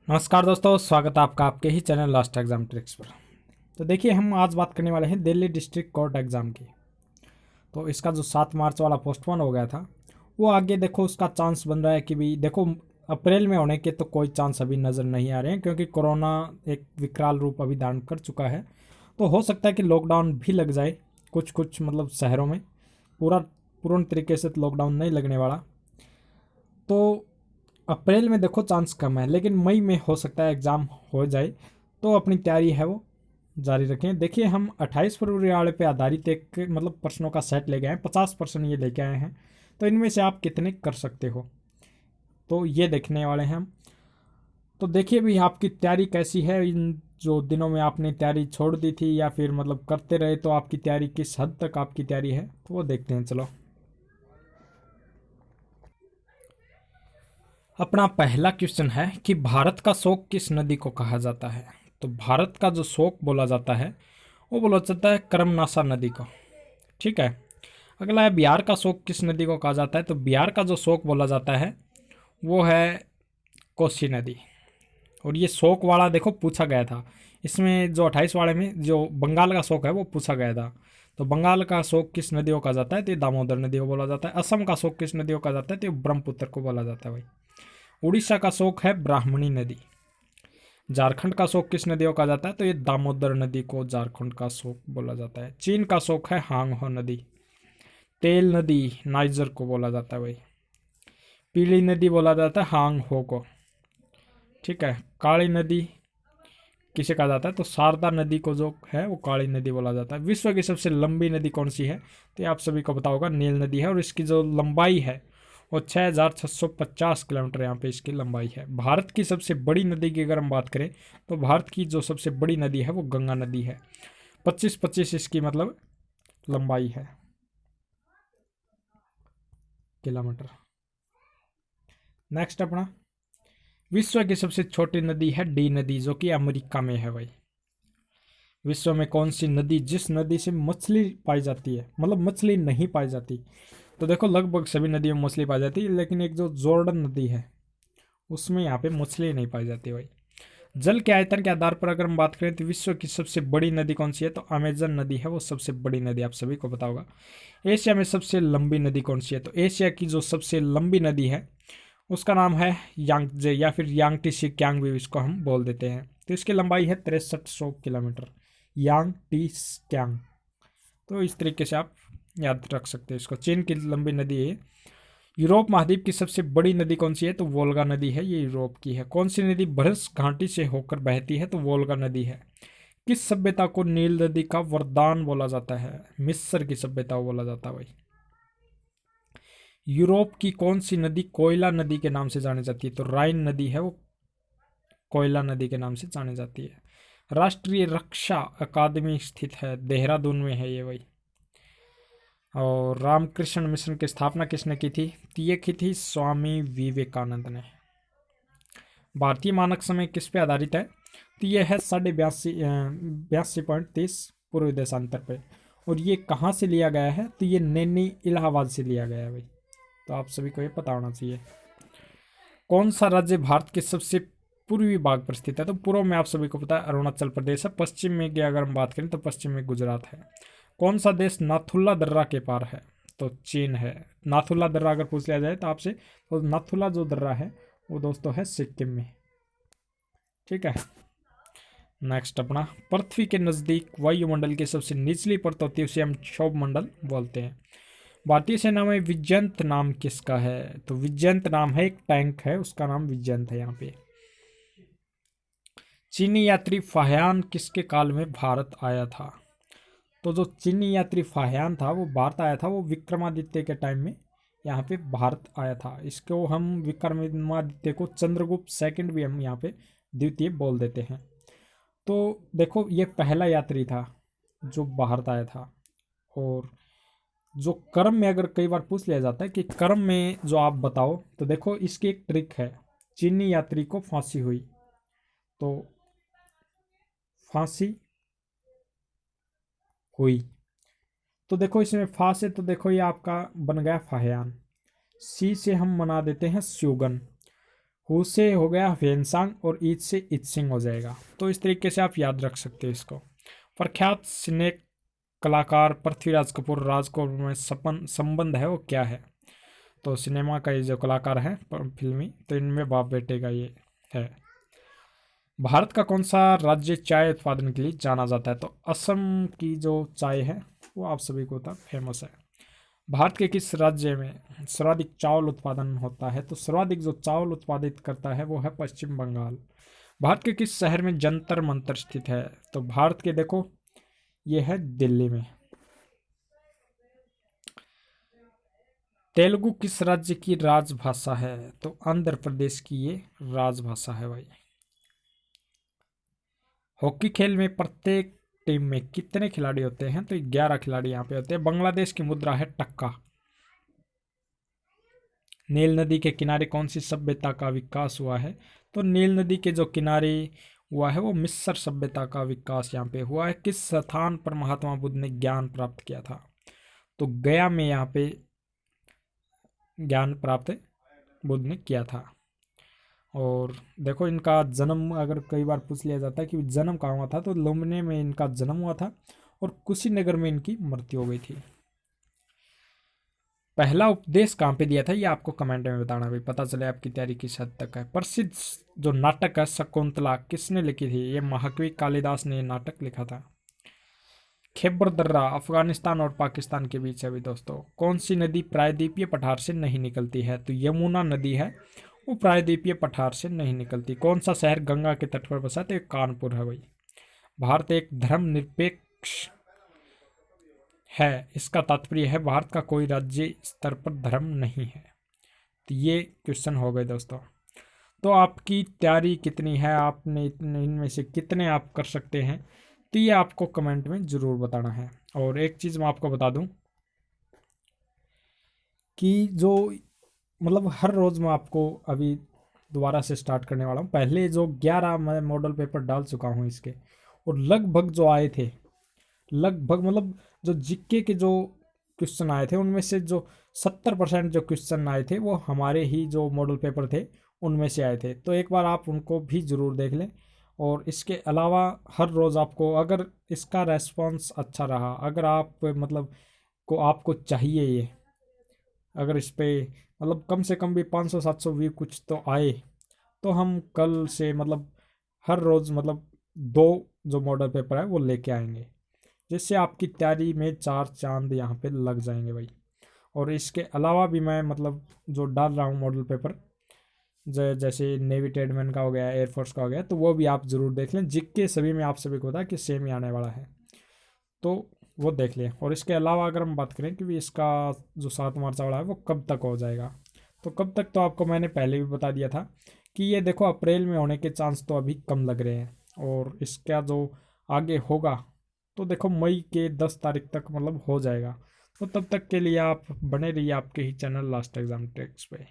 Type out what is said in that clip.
नमस्कार दोस्तों, स्वागत है आपका आपके ही चैनल लास्ट एग्जाम ट्रिक्स पर। तो देखिए, हम आज बात करने वाले हैं दिल्ली डिस्ट्रिक्ट कोर्ट एग्ज़ाम की। तो इसका जो 7 मार्च वाला पोस्टपोन हो गया था, वो आगे देखो उसका चांस बन रहा है कि भी देखो अप्रैल में होने के तो कोई चांस अभी नज़र नहीं आ रहे हैं, क्योंकि कोरोना एक विकराल रूप अभी धारण कर चुका है। तो हो सकता है कि लॉकडाउन भी लग जाए कुछ कुछ मतलब शहरों में। पूरा पूर्ण तरीके से तो लॉकडाउन नहीं लगने वाला। तो अप्रैल में देखो चांस कम है, लेकिन मई में हो सकता है एग्ज़ाम हो जाए। तो अपनी तैयारी है वो जारी रखें। देखिए, हम 28 फरवरी वाले पे आधारित एक मतलब प्रश्नों का सेट लेके आए हैं, 50% ये लेके आए हैं। तो इनमें से आप कितने कर सकते हो, तो ये देखने वाले हैं हम। तो देखिए भी आपकी तैयारी कैसी है। इन जो दिनों में आपने तैयारी छोड़ दी थी या फिर मतलब करते रहे, तो आपकी तैयारी किस हद तक आपकी तैयारी है, तो वो देखते हैं। चलो, अपना पहला क्वेश्चन है कि भारत का शोक किस नदी को कहा जाता है। तो भारत का जो शोक बोला जाता है वो बोला जाता है कर्मनाशा नदी को। ठीक है। अगला है बिहार का शोक किस नदी को कहा जाता है। तो बिहार का जो शोक बोला जाता है वो है कोसी नदी। और ये शोक वाला देखो पूछा गया था, इसमें जो 28 वाले में जो बंगाल का शोक है वो पूछा गया था। तो बंगाल का शोक किस नदी को कहा जाता है, तो ये दामोदर नदी को बोला जाता है। असम का शोक किस नदी को कहा जाता है, तो ये ब्रह्मपुत्र को बोला जाता है भाई। उड़ीसा का शोक है ब्राह्मणी नदी। झारखंड का शोक किस नदी को कहा जाता है, तो ये दामोदर नदी को झारखंड का शोक बोला जाता है। चीन का शोक है हांगहो नदी। तेल नदी नाइजर को बोला जाता है भाई। पीली नदी बोला जाता है हांगहो को। ठीक है। काली नदी किसे कहा जाता है, तो शारदा नदी को जो है वो काली नदी बोला जाता है। विश्व की सबसे लंबी नदी कौन सी है, तो ये आप सभी को पता होगा, नील नदी है। और इसकी जो लंबाई है वो 6,650 किलोमीटर यहाँ पे इसकी लंबाई है। भारत की सबसे बड़ी नदी की अगर हम बात करें, तो भारत की जो सबसे बड़ी नदी है वो गंगा नदी है। 25-25 इसकी मतलब लंबाई है किलोमीटर। नेक्स्ट अपना, विश्व की सबसे छोटी नदी है डी नदी, जो कि अमेरिका में है भाई। विश्व में कौन सी नदी जिस नदी से मछली पाई जाती है, मतलब मछली नहीं पाई जाती। तो देखो, लगभग सभी नदियों में मछली पाई जाती है, लेकिन एक जो जॉर्डन नदी है उसमें यहाँ पे मछली नहीं पाई जाती भाई। जल के आयतन के आधार पर अगर हम बात करें, तो विश्व की सबसे बड़ी नदी कौन सी है, तो अमेजन नदी है वो सबसे बड़ी नदी, आप सभी को पता होगा। एशिया में सबसे लंबी नदी कौन सी है, तो एशिया की जो सबसे लंबी नदी है उसका नाम है यांगजे, या फिर यांगटी सिक्यांग भी इसको हम बोल देते हैं। तो इसकी लंबाई है 6300 किलोमीटर, यांग टी स्क्यांग। तो इस तरीके से आप याद रख सकते हैं इसको। चीन की लंबी नदी है। यूरोप महाद्वीप की सबसे बड़ी नदी कौन सी है, तो वोल्गा नदी है, ये यूरोप की है। कौन सी नदी भ्रश घाटी से होकर बहती है, तो वोल्गा नदी है। किस सभ्यता को नील नदी का वरदान बोला जाता है, मिस्र की सभ्यता को बोला जाता है भाई। यूरोप की कौन सी नदी कोयला नदी के नाम से जानी जाती है, तो राइन नदी है वो कोयला नदी के नाम से जानी जाती है। राष्ट्रीय रक्षा अकादमी स्थित है देहरादून में है ये भाई। और रामकृष्ण मिशन की स्थापना किसने की थी, तो ये की थी स्वामी विवेकानंद ने। भारतीय मानक समय किस पे आधारित है, तो ये है 82.30 पूर्व देशांतर पे। और ये कहाँ से लिया गया है, तो ये नैनी इलाहाबाद से लिया गया है भाई। तो आप सभी को ये पता होना चाहिए। कौन सा राज्य भारत के सबसे पूर्वी भाग पर स्थित है, तो पूर्व में आप सभी को पता है अरुणाचल प्रदेश है। पश्चिम में की अगर हम बात करें, तो पश्चिम में गुजरात है। कौन सा देश नाथुला दर्रा के पार है, तो चीन है। नाथुला दर्रा अगर पूछ लिया जाए तो आपसे, तो नाथुला जो दर्रा है वो दोस्तों है सिक्किम में। ठीक है। नेक्स्ट अपना, पृथ्वी के नज़दीक वायुमंडल की सबसे निचली परत होती है उसे हम क्षोभ मंडल बोलते हैं। भारतीय सेना में विजयंत नाम किसका है, तो विजयंत नाम है एक टैंक है, उसका नाम विजयंत है यहाँ पे। चीनी यात्री फाह्यान किसके काल में भारत आया था, तो जो चीनी यात्री फाह्यान था वो भारत आया था, वो विक्रमादित्य के टाइम में यहाँ पे भारत आया था। इसको हम विक्रमादित्य को चंद्रगुप्त सेकंड भी हम यहाँ पे द्वितीय बोल देते हैं। तो देखो, ये पहला यात्री था जो भारत आया था। और जो कर्म में अगर कई बार पूछ लिया जाता है कि कर्म में जो आप बताओ, तो देखो इसकी एक ट्रिक है। चीनी यात्री को फांसी हुई, तो फांसी हुई, तो देखो इसमें फा से, तो देखो ये आपका बन गया फाह्यान। सी से हम मना देते हैं स्योगन। हु से हो गया ह्वेनसांग और ईद से इत्सिंग हो जाएगा। तो इस तरीके से आप याद रख सकते हैं इसको। प्रख्यात सिने कलाकार पृथ्वीराज कपूर राज कपूर में सपन संबंध है वो क्या है? तो सिनेमा का ये जो कलाकार है फिल्मी, तो इनमें बाप बेटे का ये है। भारत का कौन सा राज्य चाय उत्पादन के लिए जाना जाता है? तो असम की जो चाय है वो आप सभी को पता फेमस है। भारत के किस राज्य में सर्वाधिक चावल उत्पादन होता है? तो सर्वाधिक जो चावल उत्पादित करता है वो है पश्चिम बंगाल। भारत के किस शहर में जंतर मंतर स्थित है? तो भारत के देखो ये है दिल्ली में। तेलुगु किस राज्य की राजभाषा है? तो आंध्र प्रदेश की ये राजभाषा है भाई। हॉकी खेल में प्रत्येक टीम में कितने खिलाड़ी होते हैं? तो 11 खिलाड़ी यहाँ पे होते हैं। बांग्लादेश की मुद्रा है टक्का। नील नदी के किनारे कौन सी सभ्यता का विकास हुआ है? तो नील नदी के जो किनारे हुआ है वो मिस्र सभ्यता का विकास यहाँ पे हुआ है। किस स्थान पर महात्मा बुद्ध ने ज्ञान प्राप्त किया था? तो गया में यहाँ पे ज्ञान प्राप्त बुद्ध ने किया था। और देखो इनका जन्म अगर कई बार पूछ लिया जाता है कि जन्म कहाँ हुआ था, तो लुम्बिनी में इनका जन्म हुआ था और कुशीनगर में इनकी मृत्यु हो गई थी। पहला उपदेश कहाँ पे दिया था ये आपको कमेंट में बताना भाई, पता चले आपकी तैयारी किस हद तक है। प्रसिद्ध जो नाटक है शकुंतला किसने लिखी थी? ये महाकवि कालिदास ने नाटक लिखा था। खैबर दर्रा अफगानिस्तान और पाकिस्तान के बीच है भी दोस्तों। कौन सी नदी प्रायद्वीपीय पठार से नहीं निकलती है? तो यमुना नदी है वो प्रायद्वीपीय पठार से नहीं निकलती। कौन सा शहर गंगा के तट पर बसा है? तो कानपुर है भाई। भारत एक धर्मनिरपेक्ष है, इसका तात्पर्य है भारत का कोई राज्य स्तर पर धर्म नहीं है। तो ये क्वेश्चन हो गए दोस्तों। तो आपकी तैयारी कितनी है, आपने इनमें से कितने आप कर सकते हैं, तो ये आपको कमेंट में ज़रूर बताना है। और एक चीज़ मैं आपको बता दूं कि जो मतलब हर रोज़ मैं आपको अभी दोबारा से स्टार्ट करने वाला हूँ। पहले जो 11 मैं मॉडल पेपर डाल चुका हूँ इसके, और लगभग जो आए थे, लगभग मतलब जो जीके के जो क्वेश्चन आए थे उनमें से जो 70% जो क्वेश्चन आए थे वो हमारे ही जो मॉडल पेपर थे उनमें से आए थे। तो एक बार आप उनको भी ज़रूर देख लें। और इसके अलावा हर रोज़ आपको अगर इसका रेस्पॉन्स अच्छा रहा, अगर आप मतलब को आपको चाहिए ये, अगर इस पे मतलब कम से कम भी 500-700 व्यू कुछ तो आए, तो हम कल से मतलब हर रोज़ मतलब 2 जो मॉडल पेपर है वो लेके आएंगे, जिससे आपकी तैयारी में 4 चांद यहाँ पे लग जाएंगे भाई। और इसके अलावा भी मैं मतलब जो डाल रहा हूँ मॉडल पेपर जैसे नेवी ट्रेडमैन का हो गया, एयरफोर्स का हो गया, तो वो भी आप ज़रूर देख लें। जिक्के सभी में आप सभी को पता कि सेम ही आने वाला है, तो वो देख लें। और इसके अलावा अगर हम बात करें कि भी इसका जो 7 मार्च वाला है वो कब तक हो जाएगा, तो कब तक तो आपको मैंने पहले भी बता दिया था कि ये देखो अप्रैल में होने के चांस तो अभी कम लग रहे हैं। और इसका जो आगे होगा तो देखो मई के 10 तारीख तक मतलब हो जाएगा। तो तब तक के लिए आप बने रहिए आपके ही चैनल लास्ट एग्जाम ट्रिक्स पे।